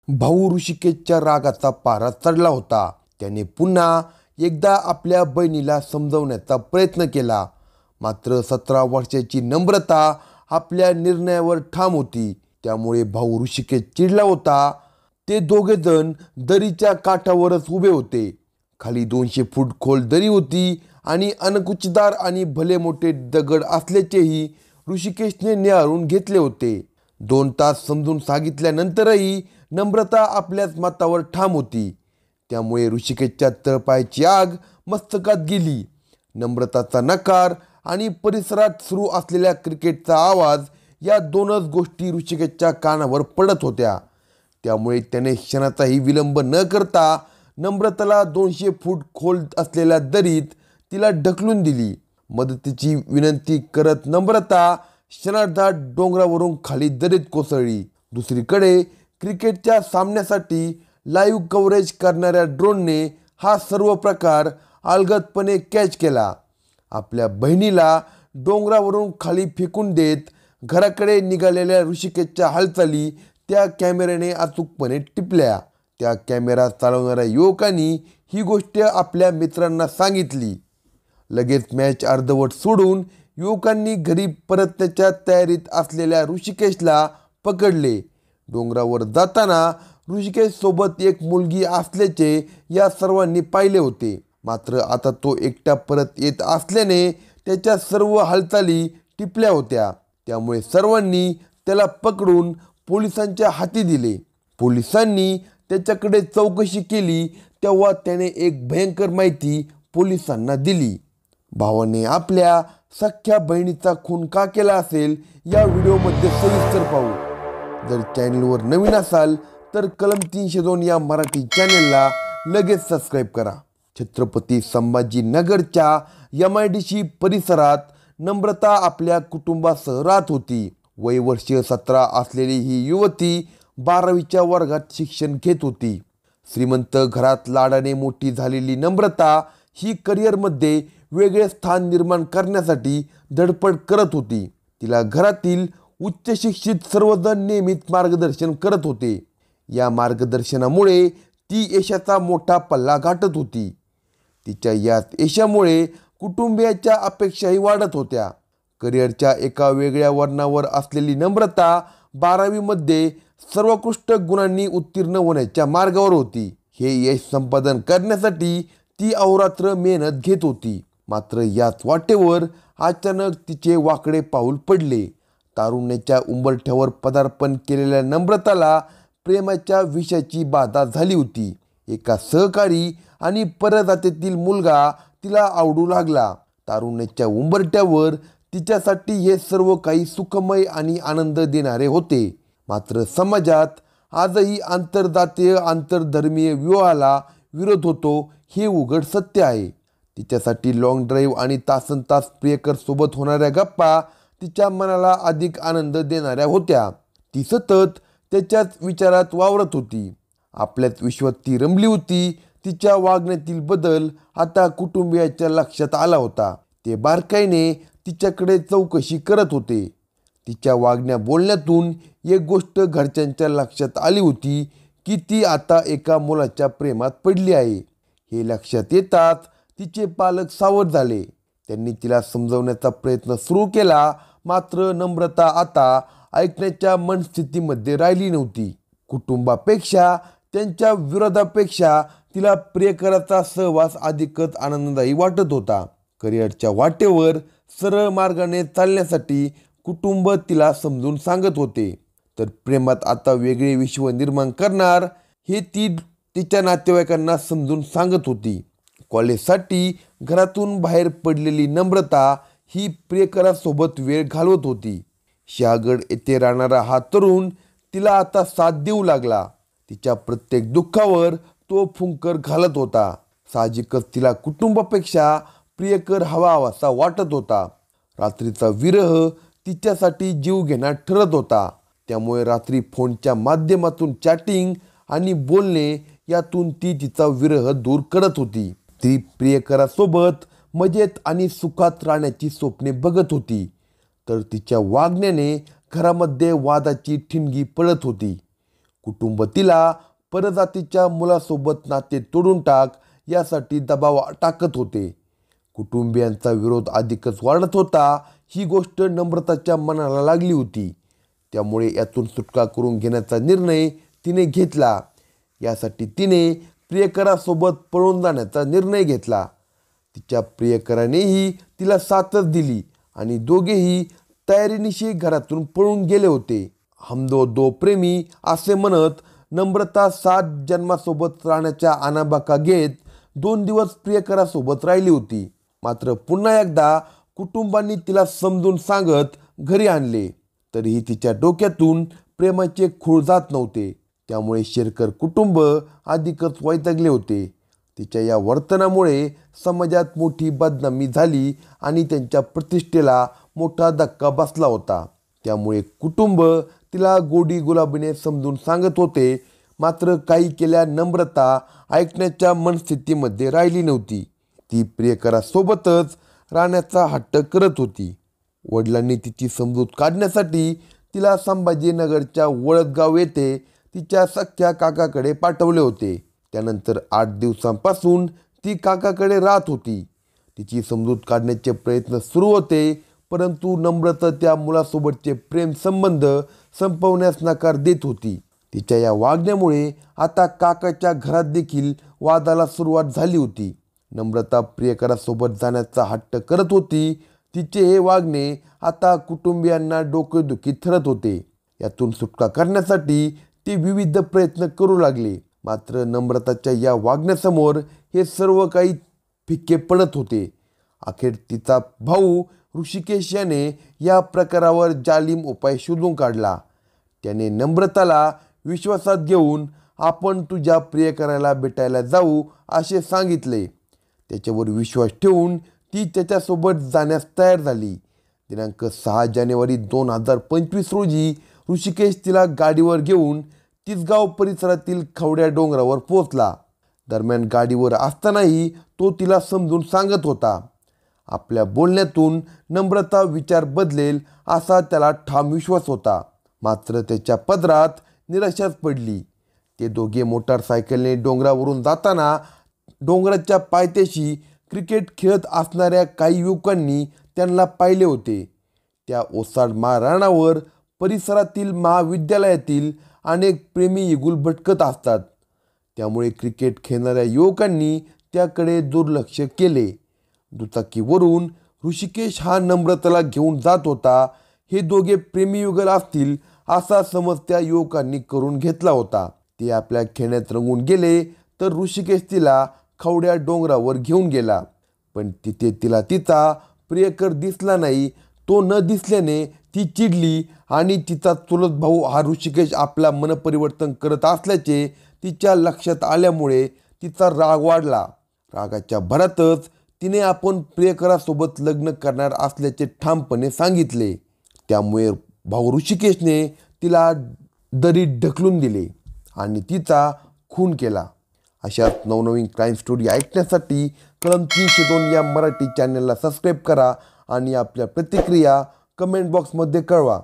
भाऊ ऋषिकेशच्या रागाचा पारा चढला होता. त्याने पुन्हा एकदा आपल्या बहिणीला समजवण्याचा प्रयत्न केला. मात्र 17 वर्षाची नम्रता आपल्या निर्णयावर ठाम होती. त्यामुळे भाऊ ऋषिकेश चिडला होता. ते दोघे जण दरीच्या काठावरच उभे होते. खाली 200 फूट खोल दरी होती आणि अणकुचीदार आणि भले मोठे दगड असल्याचेही ऋषिकेशने निहाळून घेतले होते. 2 तास समजून सांगितल्यानंतरही नम्रता आपल्याच मतावर ठाम होती. त्यामुळे ऋषिकेशच्या तळपायाची आग मस्तकात गेली. नम्रताचा नकार आणि परिसरात सुरू असलेल्या क्रिकेटचा आवाज या दोनच गोष्टी ऋषिकेशच्या कानावर पडत होत्या. त्यामुळे त्याने क्षणाचाही विलंब न करता नम्रताला 200 फूट खोल असलेल्या दरीत तिला ढकलून दिली. मदतीची विनंती करत नम्रता क्षणार्धात डोंगरावरून खाली दरीत कोसळली. दुसरीकडे क्रिकेटच्या सामन्यासाठी लाईव्ह कव्हरेज करणाऱ्या ड्रोनने हा सर्व प्रकार अलगदपणे कॅच केला. आपल्या बहिणीला डोंगरावरून खाली फेकून देत घराकडे निघालेल्या ऋषिकेशच्या हालचाली त्या कॅमेऱ्याने अचूकपणे टिपल्या. त्या कॅमेरा चालवणाऱ्या युवकांनी ही गोष्ट आपल्या मित्रांना सांगितली. लगेच मॅच अर्धवट सोडून युवकांनी घरी परतण्याच्या तयारीत असलेल्या ऋषिकेशला पकडले. डोंगरावर जाताना ऋषिकेश सोबत एक मुलगी असल्याचे या सर्वांनी पाहिले होते. मात्र आता तो एकटा परत येत असल्याने त्याच्या सर्व हालचाली टिपल्या होत्या. त्यामुळे सर्वांनी त्याला पकडून पोलिसांच्या हाती दिले. पोलिसांनी त्याच्याकडे चौकशी केली तेव्हा त्याने एक भयंकर माहिती पोलिसांना दिली. भावाने आपल्या सख्ख्या बहिणीचा खून का केला असेल या व्हिडिओमध्ये सविस्तर पाहू. जर चॅनलवर नवीन असाल तर कलम 302 या मराठी चॅनलला लगेच सबस्क्राईब करा. छत्रपती संभाजीनगरच्या MIDC परिसरात नम्रता आपल्या कुटुंबासह राहत होती. वय वर्ष 17 असलेली ही युवती 12वीच्या वर्गात शिक्षण घेत होती. श्रीमंत घरात लाडाने मोठी झालेली नम्रता ही करिअरमध्ये वेगळे स्थान निर्माण करण्यासाठी धडपड करत होती. तिला घरातील उच्च शिक्षित सर्वजण नेहमीच मार्गदर्शन करत होते. या मार्गदर्शनामुळे ती यशाचा मोठा पल्ला गाठत होती. तिच्या याच यशामुळे कुटुंबियाच्या अपेक्षाही वाढत होत्या. करिअरच्या एका वेगळ्या वळणावर असलेली नम्रता 12वीमध्ये सर्वोत्कृष्ट गुणांनी उत्तीर्ण होण्याच्या मार्गावर होती. हे यश संपादन करण्यासाठी ती अहोरात्र मेहनत घेत होती. मात्र याच वाटेवर अचानक तिचे वाकडे पाऊल पडले. तारुण्याच्या उंबरठ्यावर पदार्पण केलेल्या नम्रताला प्रेमाच्या विषाची बाधा झाली होती. एका सहकारी आणि परजातीतील मुलगा तिला आवडू लागला. तारुण्याच्या उंबरठ्यावर तिच्यासाठी हे सर्व काही सुखमय आणि आनंद देणारे होते. मात्र समाजात आजही आंतरजातीय आंतरधर्मीय विवाहाला विरोध होतो हे उघड सत्य आहे. तिच्यासाठी लॉंग ड्राईव्ह आणि तासनतास प्रियकरसोबत होणाऱ्या गप्पा तिच्या मनाला अधिक आनंद देणाऱ्या होत्या. ती सतत त्याच्याच विचारात वावरत होती. आपल्याच विश्वात ती रमली होती. तिच्या वागण्यातील बदल आता कुटुंबियाच्या लक्षात आला होता. ते बारकाईने तिच्याकडे चौकशी करत होते. तिच्या वागण्या बोलण्यातून एक गोष्ट घरच्यांच्या लक्षात आली होती की ती आता एका मुलाच्या प्रेमात पडली आहे. हे लक्षात येताच तिचे पालक सावध झाले. त्यांनी तिला समजवण्याचा प्रयत्न सुरू केला. मात्र नम्रता आता ऐकण्याच्या मनस्थितीमध्ये राहिली नव्हती. कुटुंबापेक्षा त्यांच्या विरोधापेक्षा तिला प्रियकराचा सहवास अधिकच आनंददायी वाटत होता. करिअरच्या वाटेवर सरळ मार्गाने चालण्यासाठी कुटुंब तिला समजून सांगत होते. तर प्रेमात आता वेगळे विश्व निर्माण करणार हे ती तिच्या नातेवाईकांना समजून सांगत होती. कॉलेजसाठी घरातून बाहेर पडलेली नम्रता ही प्रियकरासोबत वेळ घालवत होती. शहागड येथे राहणारा हा तरुण तिला आता साथ देऊ लागला. तिच्या प्रत्येक दुःखावर तो फुंकर घालत होता. साहजिकच तिला कुटुंबापेक्षा प्रियकर हवासा वाटत होता. रात्रीचा विरह तिच्यासाठी जीवघेणा ठरत होता. त्यामुळे रात्री फोनच्या माध्यमातून चॅटिंग आणि बोलणे यातून ती तिचा विरह दूर करत होती. ती प्रियकरासोबत मजेत आणि सुखात राहण्याची स्वप्ने बघत होती. तर तिच्या वागण्याने घरामध्ये वादाची ठिणगी पडत होती. कुटुंब तिला परजातीच्या मुलासोबत नाते तोडून टाक यासाठी दबाव टाकत होते. कुटुंबियांचा विरोध अधिकच वाढत होता. ही गोष्ट नम्रताच्या मनाला लागली होती. त्यामुळे यातून सुटका करून घेण्याचा निर्णय तिने घेतला. यासाठी तिने प्रियकरासोबत पळून जाण्याचा निर्णय घेतला. तिच्या प्रियकरानेही तिला साथच दिली आणि दोघेही तयारीनिशी घरातून पळून गेले होते. हम दो प्रेमी असे म्हणत नम्रता 7 जन्मासोबत राहण्याच्या आणाबाका घेत 2 दिवस प्रियकरासोबत राहिली होती. मात्र पुन्हा एकदा कुटुंबांनी तिला समजून सांगत घरी आणले तरीही तिच्या डोक्यातून प्रेमाचे खूळ जात नव्हते. त्यामुळे शेरकर कुटुंब अधिकच वैतागले होते. तिच्या या वर्तनामुळे समाजात मोठी बदनामी झाली आणि त्यांच्या प्रतिष्ठेला मोठा धक्का बसला होता. त्यामुळे कुटुंब तिला गोडी गुलाबीने समजून सांगत होते. मात्र काही केल्या नम्रता ऐकण्याच्या मनस्थितीमध्ये राहिली नव्हती. ती प्रियकरासोबतच राहण्याचा हट्ट करत होती. वडिलांनी तिची समजूत काढण्यासाठी तिला संभाजीनगरच्या वळदगाव येथे तिच्या सख्ख्या काकाकडे पाठवले होते. त्यानंतर 8 दिवसांपासून ती काकाकडे राहत होती. तिची समजूत काढण्याचे प्रयत्न सुरू होते, परंतु नम्रता त्या मुलासोबतचे प्रेम संबंध संपवण्यास नकार देत होती. तिच्या या वागण्यामुळे आता काकाच्या घरात देखील वादाला सुरुवात झाली होती. नम्रता प्रियकरासोबत जाण्याचा हट्ट करत होती. तिचे हे वागणे आता कुटुंबियांना डोकेदुखी ठरत होते. यातून सुटका करण्यासाठी ते विविध प्रयत्न करू लागले. मात्र नम्रताच्या या वागण्यासमोर हे सर्व काही फिक्के पडत होते. अखेर तिचा भाऊ ऋषिकेश याने या प्रकारावर जालिम उपाय शोधून काढला. त्याने नम्रताला विश्वासात घेऊन आपण तुझ्या प्रियकराला भेटायला जाऊ असे सांगितले. त्याच्यावर विश्वास ठेवून ती त्याच्यासोबत जाण्यास तयार झाली. दिनांक 6 जानेवारी 2025 रोजी ऋषिकेश तिला गाडीवर घेऊन तिसगाव परिसरातील खवड्या डोंगरावर पोहोचला. दरम्यान गाडीवर असतानाही तो तिला समजून सांगत होता. आपल्या बोलण्यातून नम्रता विचार बदलेल असा त्याला ठाम विश्वास होता. मात्र त्याच्या पदरात निराशाच पडली. ते दोघे मोटारसायकलने डोंगरावरून जाताना डोंगराच्या पायथ्याशी क्रिकेट खेळत असणाऱ्या काही युवकांनी त्यांना पाहिले होते. त्या ओसाड रानावर परिसरातील महाविद्यालयातील अनेक प्रेमी इगुल भटकत असतात. त्यामुळे क्रिकेट खेळणाऱ्या युवकांनी त्याकडे दुर्लक्ष केले. दुचाकीवरून ऋषिकेश हा नम्रताला घेऊन जात होता. हे दोघे प्रेमी युगल असतील असा समज त्या युवकांनी करून घेतला होता. ते आपल्या खेळण्यात रंगून गेले तर ऋषिकेश तिला खवड्या डोंगरावर घेऊन गेला. पण तिथे तिला तिचा प्रियकर दिसला नाही. तो न दिसल्याने ती चिडली आणि तिचा चुलत भाऊ हा ऋषिकेश आपला मनपरिवर्तन करत असल्याचे तिच्या लक्षात आल्यामुळे तिचा राग वाढला. रागाच्या भरातच तिने आपण प्रियकरासोबत लग्न करणार असल्याचे ठामपणे सांगितले. त्यामुळे भाऊ ऋषिकेशने तिला दरीत ढकलून दिले आणि तिचा खून केला. अशाच नवनवीन क्राईम स्टोरी ऐकण्यासाठी कलम 302 या मराठी चॅनलला सबस्क्राईब करा आणि आपल्या प्रतिक्रिया कमेंट बॉक्समध्ये कळवा.